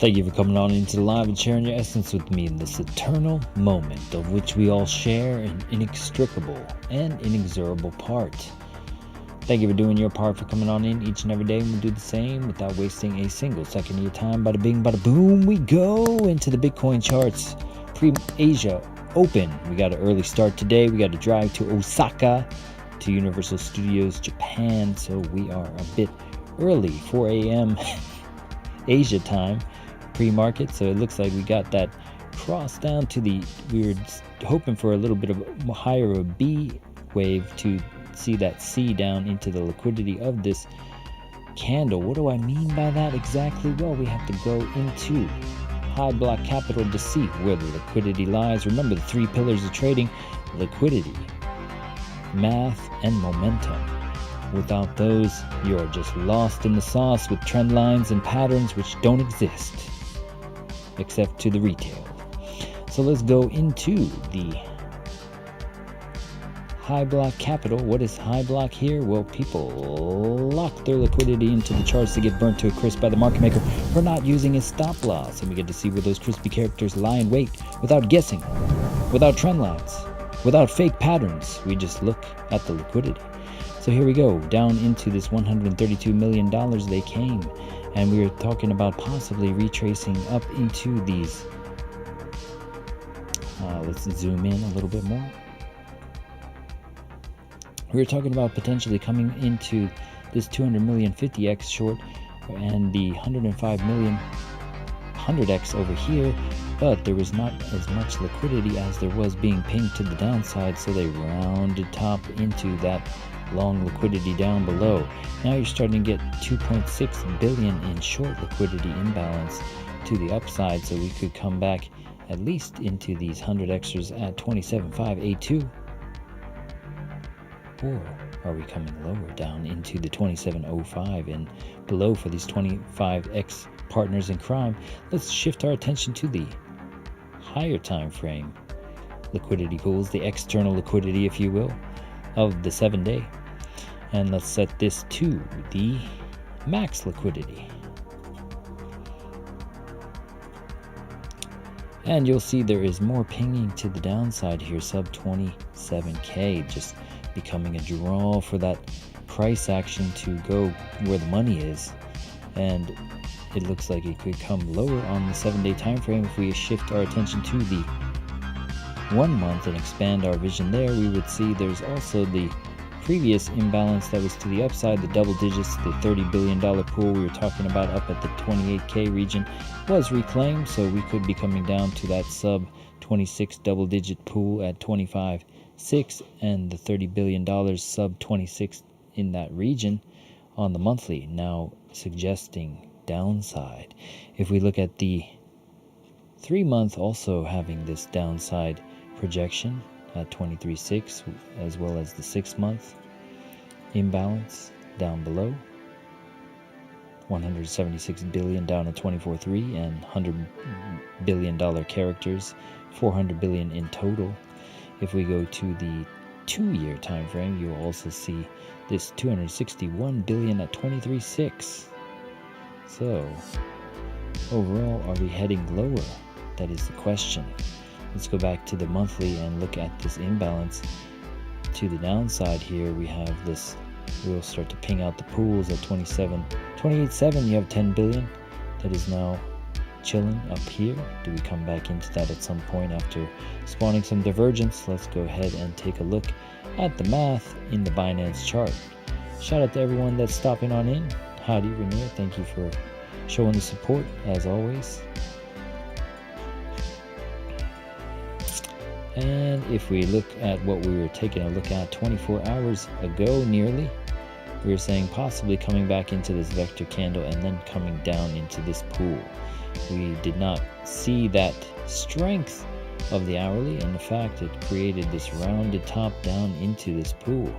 Thank you for coming on into the live and sharing your essence with me in this eternal moment of which we all share an inextricable and inexorable part. Thank you for doing your part, for coming on in each and every day, and we'll do the same without wasting a single second of your time. Bada bing, bada boom, we go into the Bitcoin charts. Pre-Asia Open, we got an early start today. We got to drive to Osaka, to Universal Studios Japan, so we are a bit early, 4 a.m. Asia time, pre-market. So it looks like we got that cross down to the, we were hoping for a little bit of a higher a B wave to see that C down into the liquidity of this candle. What do I mean by that exactly? Well, we have to go into high block capital to see where the liquidity lies. Remember the three pillars of trading: liquidity, math, and momentum. Without those, you are just lost in the sauce with trend lines and patterns which don't exist except to the retail. So let's go into the high block capital. What is high block here? Well, people lock their liquidity into the charts to get burnt to a crisp by the market maker for not using his stop loss, and we get to see where those crispy characters lie in wait without guessing, without trend lines, without fake patterns. We just look at the liquidity. So here we go, down into this $132 million they came, and we were talking about possibly retracing up into these. Let's zoom in a little bit more. We were talking about potentially coming into this 200 million 50x short and the 105 million 100x over here, but there was not as much liquidity as there was being pinged to the downside, so they rounded top into that long liquidity down below. Now you're starting to get 2.6 billion in short liquidity imbalance to the upside, so we could come back at least into these 100xers at 27.582. Or are we coming lower down into the 27.05 and below for these 25x partners in crime? Let's shift our attention to the higher time frame liquidity pools, the external liquidity, if you will, of the 7-day. And let's set this to the max liquidity. And you'll see there is more pinging to the downside here, sub 27k, just becoming a draw for that price action to go where the money is. And it looks like it could come lower on the 7-day time frame. If we shift our attention to the 1 month and expand our vision there, we would see there's also the previous imbalance that was to the upside, the double digits, the $30 billion pool we were talking about up at the 28k region was reclaimed, so we could be coming down to that sub 26 double digit pool at 25.6 and the $30 billion sub 26 in that region on the monthly, now suggesting downside. If we look at the 3 month, also having this downside projection at 23.6, as well as the 6 month imbalance down below, 176 billion down at 24.3, and $100 billion characters, 400 billion in total. If we go to the 2-year time frame, you will also see this 261 billion at 23.6. So overall, are we heading lower? That is the question. Let's go back to the monthly and look at this imbalance to the downside here. We have this, we'll start to ping out the pools at 28.7. You have 10 billion that is now chilling up here. Do we come back into that at some point after spawning some divergence? Let's go ahead and take a look at the math in the Binance chart. Shout out to everyone that's stopping on in. Howdy, Rainier. Thank you for showing the support as always. And if we look at what we were taking a look at 24 hours ago nearly, we were saying possibly coming back into this vector candle and then coming down into this pool. We did not see that strength of the hourly, and in fact it created this rounded top down into this pool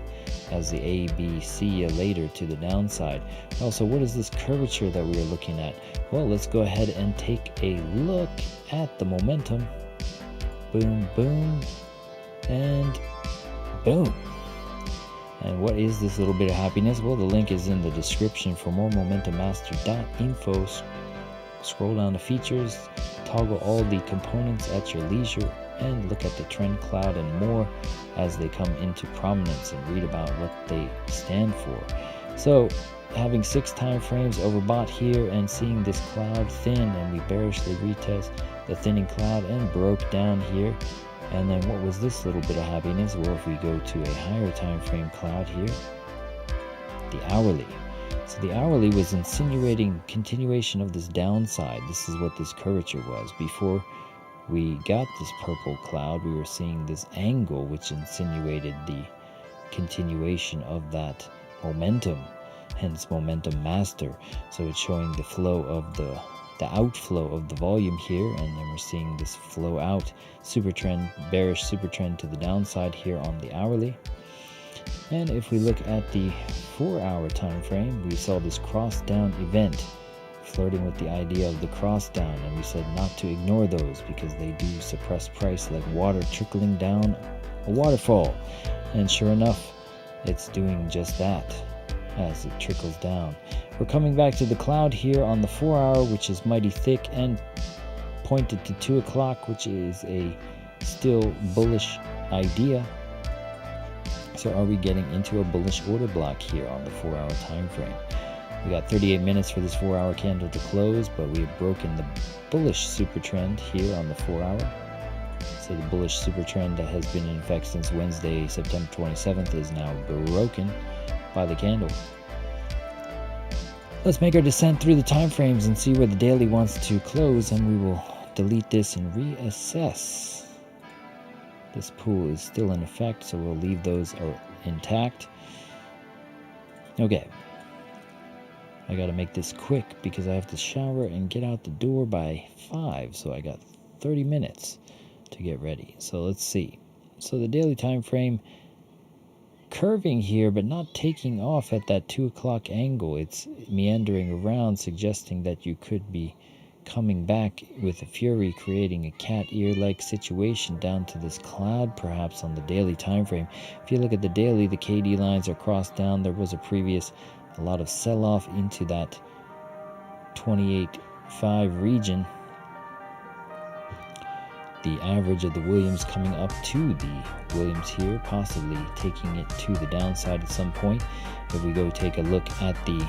as the A, B, C later to the downside. Also, what is this curvature that we are looking at? Well, let's go ahead and take a look at the momentum. Boom, boom, and boom. And what is this little bit of happiness? Well, the link is in the description for more momentummaster.info scroll down to features, toggle all the components at your leisure, and look at the trend cloud and more as they come into prominence, and read about what they stand for. So having 6 time frames overbought here and seeing this cloud thin, and we bearishly retest the thinning cloud and broke down here. And then what was this little bit of happiness? Well, if we go to a higher time frame cloud here, the hourly. So the hourly was insinuating continuation of this downside. This is what this curvature was. Before we got this purple cloud, we were seeing this angle which insinuated the continuation of that momentum, hence momentum master. So it's showing the flow of the outflow of the volume here, and then we're seeing this flow out, super trend, bearish super trend to the downside here on the hourly. And if we look at the 4-hour time frame, we saw this cross down event, flirting with the idea of the cross down, and we said not to ignore those because they do suppress price like water trickling down a waterfall. And sure enough, it's doing just that as it trickles down. We're coming back to the cloud here on the 4-hour, which is mighty thick and pointed to 2 o'clock, which is a still bullish idea. So are we getting into a bullish order block here on the 4-hour time frame? We got 38 minutes for this 4-hour candle to close, but we have broken the bullish super trend here on the 4-hour. So the bullish super trend that has been in effect since Wednesday, September 27th is now broken by the candle. Let's make our descent through the time frames and see where the daily wants to close, and we will delete this and reassess. This pool is still in effect, so we'll leave those intact. Okay. I gotta make this quick because I have to shower and get out the door by 5, so I got 30 minutes to get ready. So let's see. So the daily time frame curving here, but not taking off at that 2 o'clock angle. It's meandering around, suggesting that you could be coming back with a fury, creating a cat ear-like situation down to this cloud, perhaps on the daily time frame. If you look at the daily, the KD lines are crossed down. There was a lot of sell-off into that 28.5 region. The average of the Williams coming up to the Williams here, possibly taking it to the downside at some point. If we go take a look at the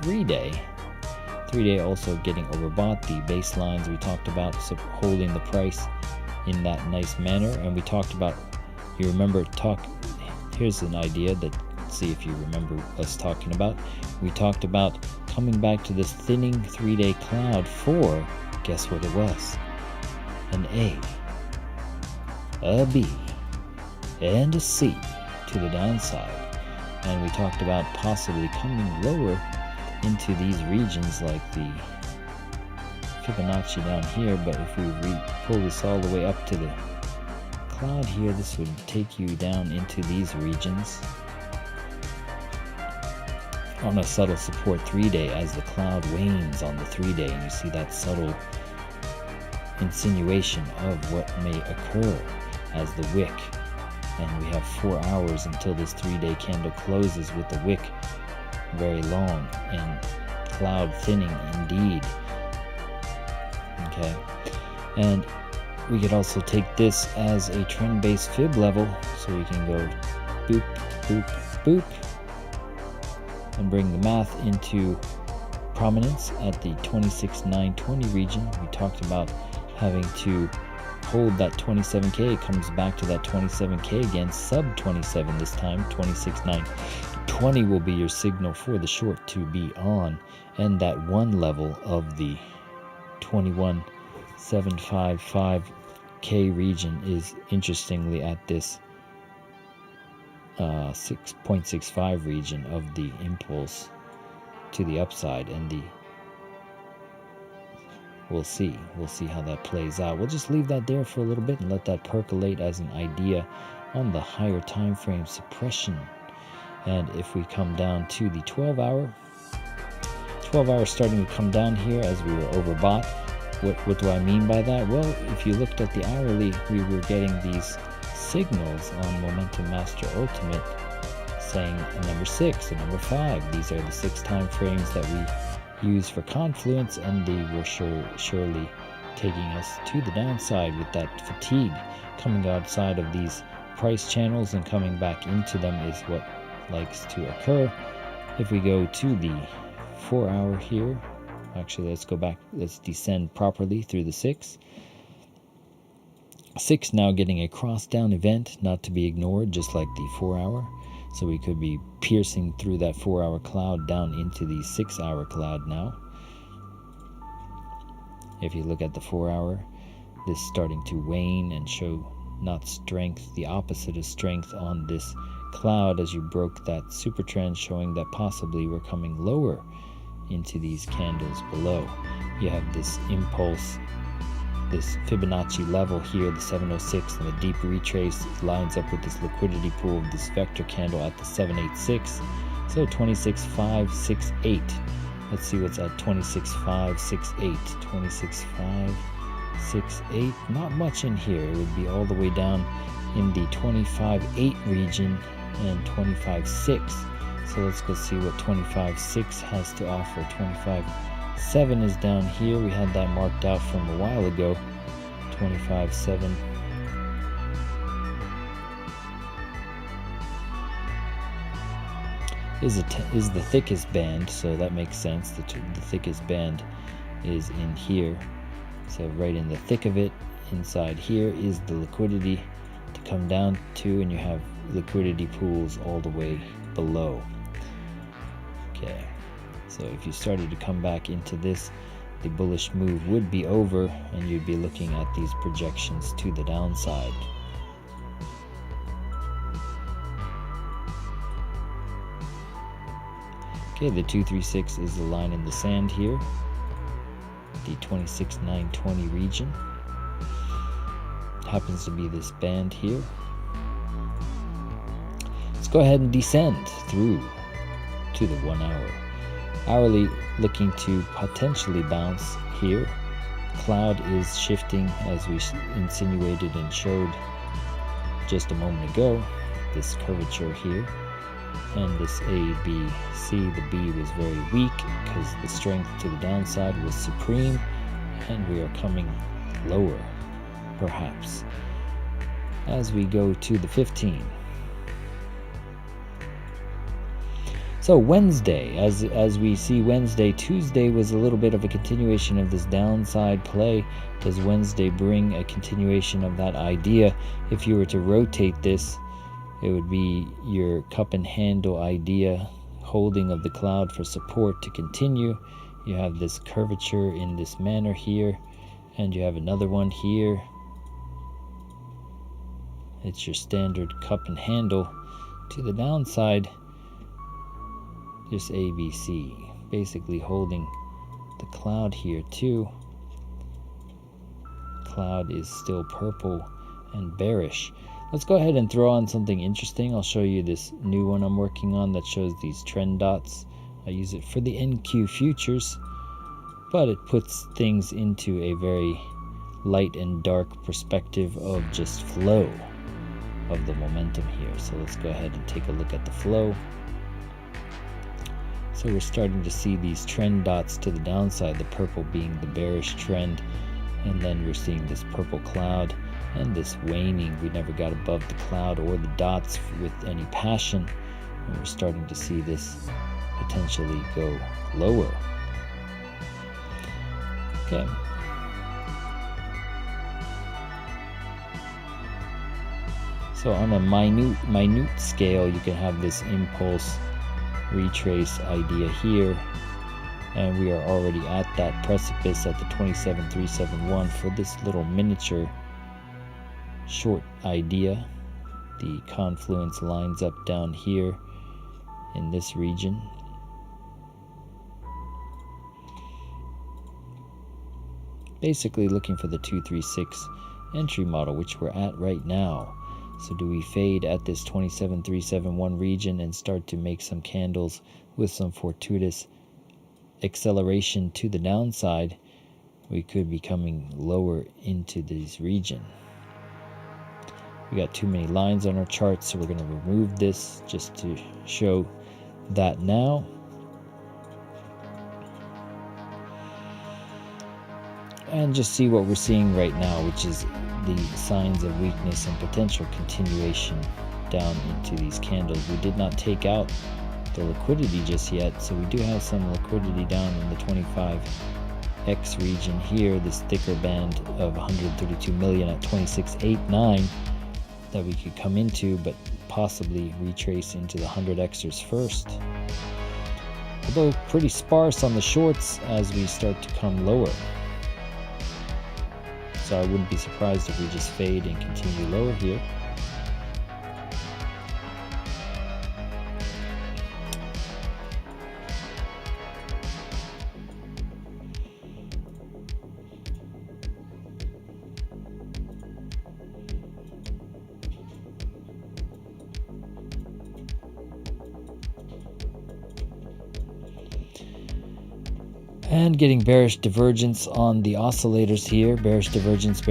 3-day also getting overbought. The baselines we talked about holding the price in that nice manner, and we talked about, you remember, here's an idea that, see if you remember us talking about. We talked about coming back to this thinning 3-day cloud for, guess what it was? An A, a B, and a C to the downside. And we talked about possibly coming lower into these regions like the Fibonacci down here, but if we pull this all the way up to the cloud here, this would take you down into these regions on a subtle support 3-day as the cloud wanes on the 3-day, and you see that subtle insinuation of what may occur as the wick. And we have 4 hours until this 3-day candle closes with the wick very long and cloud thinning indeed. Okay, and we could also take this as a trend-based fib level, so we can go boop, boop, boop, and bring the math into prominence at the 26,920 region. We talked about having to hold that 27K. It comes back to that 27K again, sub 27 this time. 26,920 will be your signal for the short to be on, and that one level of the 21,755K region is interestingly at this 6.65 region of the impulse to the upside, and we'll see how that plays out. We'll just leave that there for a little bit and let that percolate as an idea on the higher time frame suppression. And if we come down to the 12-hour starting to come down here as we were overbought. What do I mean by that? Well, if you looked at the hourly, we were getting these signals on Momentum Master Ultimate saying a number 6, a number 5. These are the 6 time frames that we used for confluence, and they were surely taking us to the downside with that fatigue. Coming outside of these price channels and coming back into them is what likes to occur. If we go to the 4 hour here, actually let's go back, let's descend properly through the 6. 6 now getting a cross down event, not to be ignored, just like the 4 hour. So we could be piercing through that 4 hour cloud down into the 6 hour cloud now. If you look at the 4 hour, this starting to wane and show not strength, the opposite of strength on this cloud as you broke that super trend, showing that possibly we're coming lower into these candles below. You have this impulse, this Fibonacci level here, the 706, and the deep retrace lines up with this liquidity pool of this vector candle at the 786. So 26.568. Let's see what's at 26.568. 26.568. Not much in here. It would be all the way down in the 25.8 region and 25.6. So let's go see what 25.6 has to offer. 25.7 is down here. We had that marked out from a while ago. 25.7. Is the thickest band, so that makes sense. The thickest band is in here. So right in the thick of it, inside here is the liquidity to come down to, and you have liquidity pools all the way below. Okay, so if you started to come back into this, the bullish move would be over and you'd be looking at these projections to the downside. Okay, the 236 is the line in the sand here, the 26.920 region. Happens to be this band here. Let's go ahead and descend through to the 1 hour. Hourly looking to potentially bounce here. Cloud is shifting as we insinuated and showed just a moment ago. This curvature here. And this A, B, C, the B was very weak because the strength to the downside was supreme, and we are coming lower, perhaps, as we go to the 15. So Wednesday, as we see Wednesday, Tuesday was a little bit of a continuation of this downside play. Does Wednesday bring a continuation of that idea? If you were to rotate this, it would be your cup and handle idea, holding of the cloud for support to continue. You have this curvature in this manner here, and you have another one here. It's your standard cup and handle to the downside. Just ABC, basically holding the cloud here too. Cloud is still purple and bearish. Let's go ahead and throw on something interesting. I'll show you this new one I'm working on that shows these trend dots. I use it for the NQ futures, but it puts things into a very light and dark perspective of just flow of the momentum here. So let's go ahead and take a look at the flow. So we're starting to see these trend dots to the downside, the purple being the bearish trend, and then we're seeing this purple cloud and this waning. We never got above the cloud or the dots with any passion, and we're starting to see this potentially go lower. Okay. So on a minute scale, you can have this impulse retrace idea here, and we are already at that precipice at the 27.371 for this little miniature short idea. The confluence lines up down here in this region. Basically looking for the 236 entry model, which we're at right now. So do we fade at this 27.371 region and start to make some candles with some fortuitous acceleration to the downside? We could be coming lower into this region. We got too many lines on our chart, so we're going to remove this just to show that now. and just see what we're seeing right now, which is the signs of weakness and potential continuation down into these candles. We did not take out the liquidity just yet, so we do have some liquidity down in the 25x region here, this thicker band of 132 million at 26.89 that we could come into, but possibly retrace into the 100xers first, although pretty sparse on the shorts as we start to come lower. So I wouldn't be surprised if we just fade and continue lower here. And getting bearish divergence on the oscillators here, bearish divergence,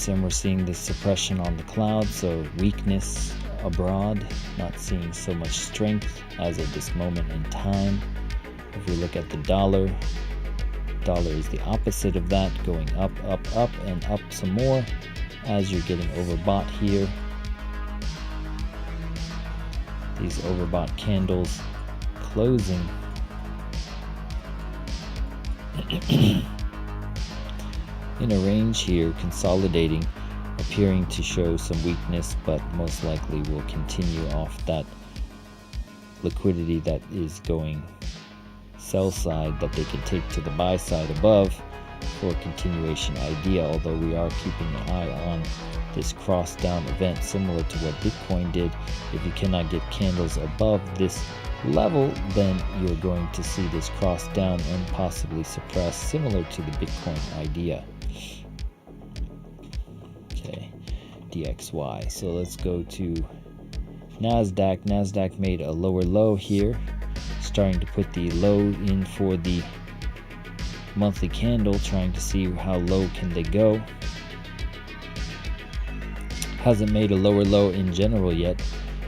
and we're seeing this suppression on the cloud, so weakness abroad, not seeing so much strength as of this moment in time. If we look at the dollar is the opposite of that, going up, and up some more as you're getting overbought here. These overbought candles closing in a range here, consolidating, appearing to show some weakness, but most likely will continue off that liquidity that is going sell side that they can take to the buy side above for continuation idea, although we are keeping an eye on this cross down event similar to what Bitcoin did. If you cannot get candles above this level, then you're going to see this cross down and possibly suppress, similar to the Bitcoin idea. Okay, DXY. So let's go to NASDAQ. NASDAQ made a lower low here, starting to put the low in for the monthly candle, trying to see how low can they go. Hasn't made a lower low in general yet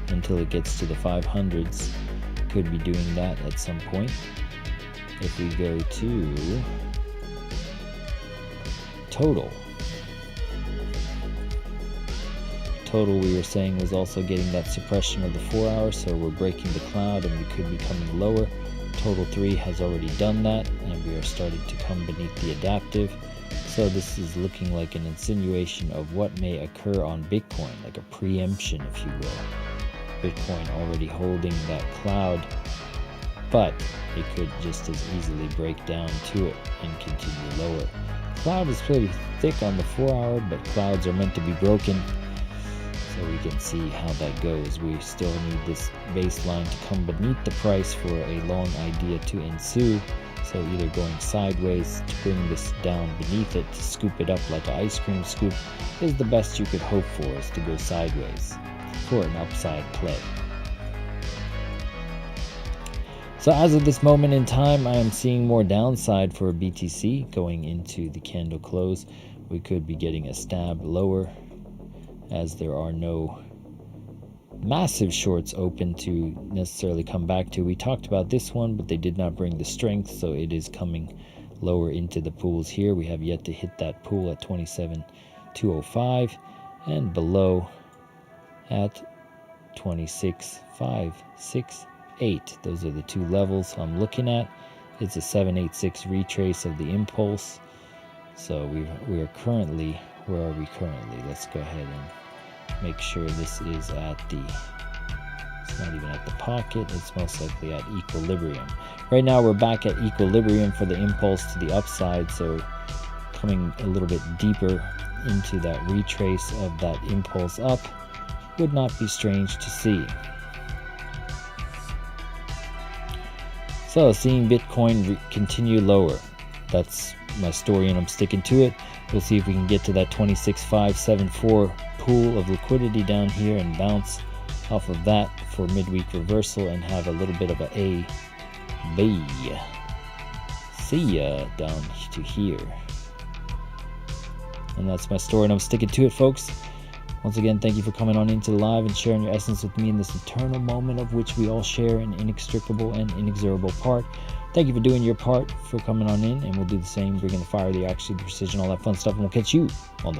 until it gets to the 500s. Could be doing that at some point. If we go to total we were saying was also getting that suppression of the 4 hour, so we're breaking the cloud and we could be coming lower. Total 3 has already done that, and we are starting to come beneath the adaptive. So this is looking like an insinuation of what may occur on Bitcoin, like a preemption, if you will. Bitcoin already holding that cloud, but it could just as easily break down to it and continue lower. Cloud is pretty thick on the 4 hour, but clouds are meant to be broken, so we can see how that goes. We still need this baseline to come beneath the price for a long idea to ensue. So either going sideways to bring this down beneath it, to scoop it up like an ice cream scoop, is the best you could hope for, is to go sideways for an upside play. So as of this moment in time, I am seeing more downside for BTC going into the candle close. We could be getting a stab lower, as there are no massive shorts open to necessarily come back to. We talked about this one, but they did not bring the strength, so it is coming lower into the pools here. We have yet to hit that pool at 27,205 and below at 26,568. Those are the two levels I'm looking at. It's a 786 retrace of the impulse. So we are currently, where are we currently? Let's go ahead and make sure this is at the, it's not even at the pocket, it's most likely at equilibrium. Right now we're back at equilibrium for the impulse to the upside, so coming a little bit deeper into that retrace of that impulse up would not be strange to see. So seeing Bitcoin continue lower, that's my story and I'm sticking to it. We'll see if we can get to that 26,574 pool of liquidity down here and bounce off of that for midweek reversal and have a little bit of a B. See ya down to here. And that's my story and I'm sticking to it, folks. Once again, thank you for coming on into the live and sharing your essence with me in this eternal moment of which we all share an inextricable and inexorable part. Thank you for doing your part, for coming on in, and we'll do the same, bringing the fire, the accuracy, the precision, all that fun stuff, and we'll catch you on the